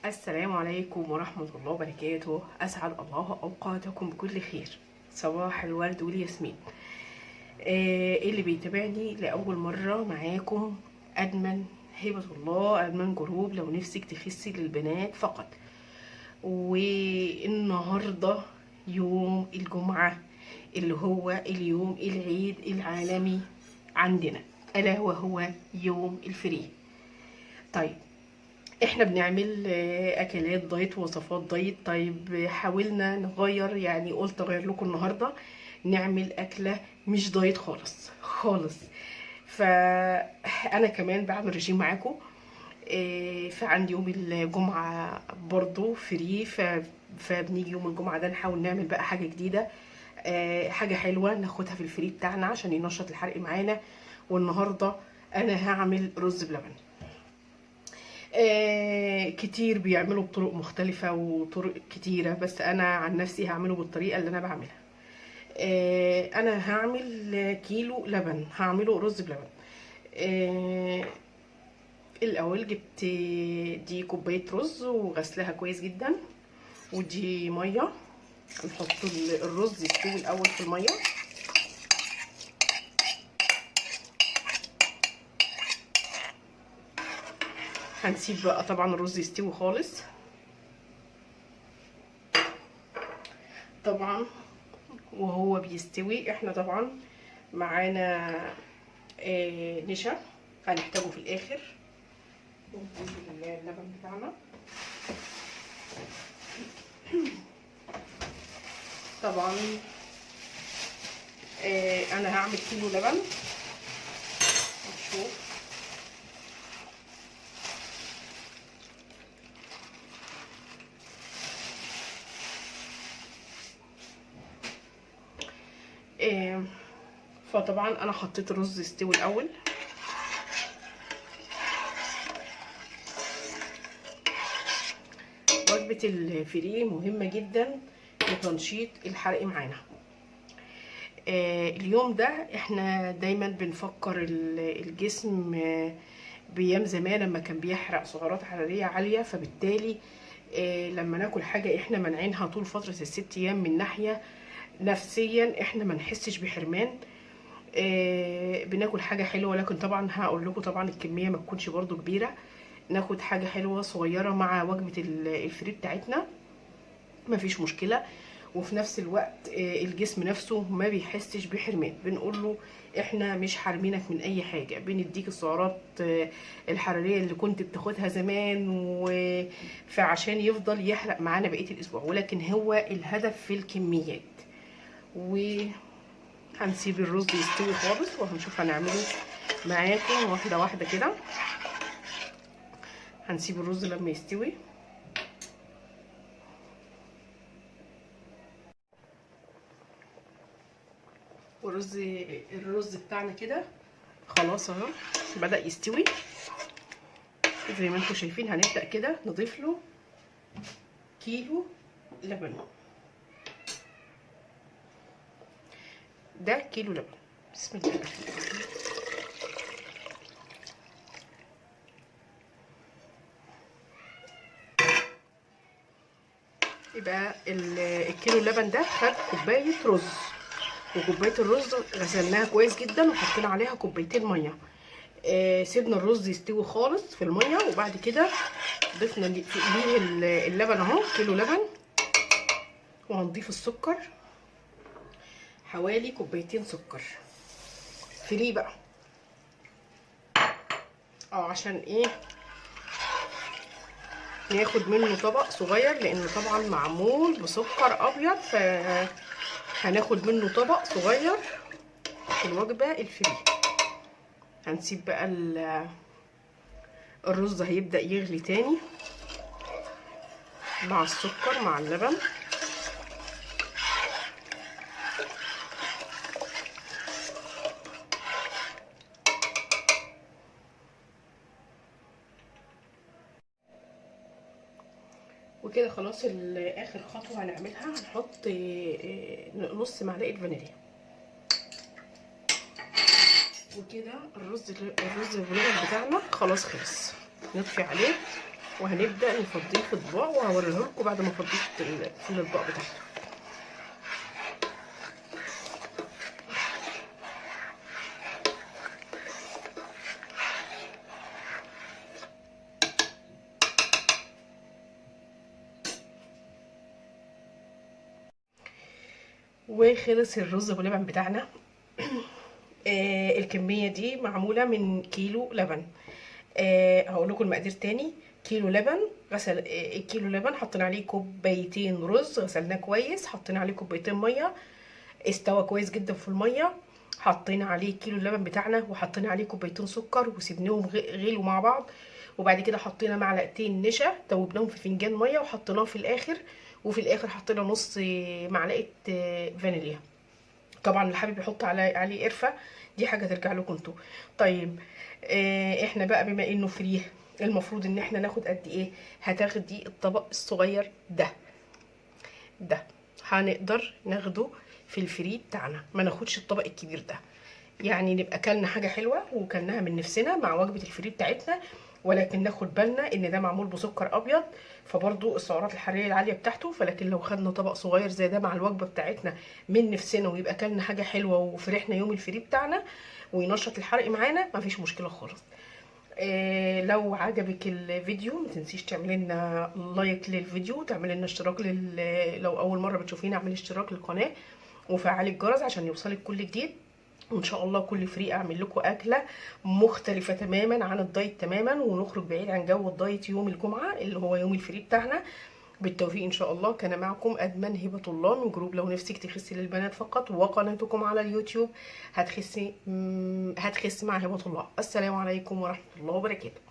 السلام عليكم ورحمة الله وبركاته. أسعد الله أوقاتكم بكل خير. صباح الورد والياسمين. اللي بيتابعني لأول مرة معاكم أدمن هبة الله، أدمن جروب لو نفسك تخسي للبنات فقط. والنهاردة يوم الجمعة اللي هو اليوم العيد العالمي عندنا، ألا وهو يوم الفري. طيب احنا بنعمل اكلات دايت ووصفات دايت. طيب حاولنا نغير، يعني قلت اغير لكم النهارده نعمل اكله مش دايت خالص خالص. فانا كمان بعمل رجيم معاكم. فعندي يوم الجمعه برضو فري، فبنيجي يوم الجمعه ده نحاول نعمل بقى حاجه جديده، حاجه حلوه ناخدها في الفري بتاعنا عشان ينشط الحرق معانا. والنهارده انا هعمل رز بلبن. كتير بيعملوا بطرق مختلفة وطرق كتيرة، بس أنا عن نفسي هعمله بالطريقة اللي أنا بعملها. أنا هعمل كيلو لبن، هعمله رز بلبن. الأول جبت دي كوباية رز وغسلها كويس جدا، ودي مية. هنحط الرز يستوي الأول في المية. هنسيب بقى طبعا الرز يستوي خالص. طبعا وهو بيستوي احنا طبعا معانا نشا هنحتاجه في الاخر. ونضيف اللبن بتاعنا. طبعا انا هعمل كيلو لبن. نشوف فطبعا انا حطيت الرز يستوي الاول. وجبة الفري مهمة جدا لتنشيط الحرق معانا. اليوم ده احنا دايما بنفكر الجسم بايام زمان لما كان بيحرق سعرات حرارية عالية، فبالتالي لما ناكل حاجة احنا منعينها طول فترة ال6 ايام، من ناحية نفسيا احنا ما نحسش بحرمان. بناكل حاجة حلوة، لكن طبعا هقول لكم طبعا الكمية ما تكونش برضو كبيرة. ناخد حاجة حلوة صغيرة مع وجبة الفري بتاعتنا، مفيش مشكلة. وفي نفس الوقت الجسم نفسه ما بيحسش بحرمان. بنقول له احنا مش حارمينك من اي حاجة، بنديك السعرات الحرارية اللي كنت بتاخدها زمان، فعشان يفضل يحرق معانا بقية الاسبوع. ولكن هو الهدف في الكميات. وهنسيب الرز يستوي خالص وهنشوف هنعمله معاكم واحدة واحدة كده. هنسيب الرز لما يستوي. الرز بتاعنا كده خلاص اهو بدأ يستوي زي ما انتم شايفين. هنبدأ كده نضيف له كيلو لبن. ده كيلو لبن. بسم الله الرحمن الرحيم. يبقى الكيلو لبن ده خد كوباية رز، وكوبايه الرز غسلناها كويس جدا وحطينا عليها كوبايتين ميه. سيبنا الرز يستوي خالص في الميه، وبعد كده ضفنا ليه اللبن اهو، كيلو لبن. وهنضيف السكر، حوالي كوبايتين سكر فري بقى. عشان ايه؟ ناخد منه طبق صغير، لانه طبعا معمول بسكر ابيض، هناخد منه طبق صغير في الوجبة الفري. هنسيب بقى الرز هيبدأ يغلي تاني مع السكر مع اللبن. وكده خلاص. اخر خطوة هنعملها هنحط نص معلقة فانيليا. وكده الرز البلبن بتاعنا خلاص خلص. نطفي عليه وهنبدا نفضيه في اطباق، وهوريه لكم بعد ما فضيت في الاطباق بتاعته. وخلص الرز بلبن بتاعنا. الكميه دي معموله من كيلو لبن. هقول لكم المقادير تاني. كيلو لبن غسل، الكيلو لبن حطينا عليه كوبايتين رز غسلناه كويس، حطينا عليه كوبايتين ميه استوى كويس جدا في الميه، حطينا عليه كيلو اللبن بتاعنا وحطينا عليه كوبايتين سكر وسيبناهم غلوا مع بعض، وبعد كده حطينا معلقتين نشا دوبناهم في فنجان ميه وحطيناه في الاخر، وفي الاخر حطينا نص معلقه فانيليا. طبعا اللي حابب يحط عليه قرفه دي حاجه ترجع لكم انتوا. طيب احنا بقى بما انه فريه المفروض ان احنا ناخد قد ايه؟ هتاخدي الطبق الصغير ده هنقدر ناخده في الفري بتاعنا، ما ناخدش الطبق الكبير ده، يعني نبقى كلنا حاجه حلوه وكلناها من نفسنا مع وجبه الفري بتاعتنا، ولكن ناخد بالنا ان ده معمول بسكر ابيض، فبرضو السعرات الحراريه العاليه بتاعته. فلكن لو خدنا طبق صغير زي ده مع الوجبه بتاعتنا من نفسنا ويبقى كلنا حاجه حلوه وفرحنا يوم الفري بتاعنا وينشط الحرق معانا، مفيش مشكله خالص. لو عجبك الفيديو ما تنسيش تعملي لنا لايك للفيديو، تعملي لنا اشتراك لو اول مره بتشوفينا اعملي اشتراك للقناه وفعلي الجرس عشان يوصلك كل جديد. وان شاء الله كل فري اعمل لكم اكله مختلفه تماما عن الدايت تماما، ونخرج بعيد عن جو الدايت يوم الجمعه اللي هو يوم الفري بتاعنا. بالتوفيق ان شاء الله. كان معكم ادمن هبه الله من جروب لو نفسك تخسي للبنات فقط، وقناتكم على اليوتيوب هتخسي مع هبه الله. السلام عليكم ورحمه الله وبركاته.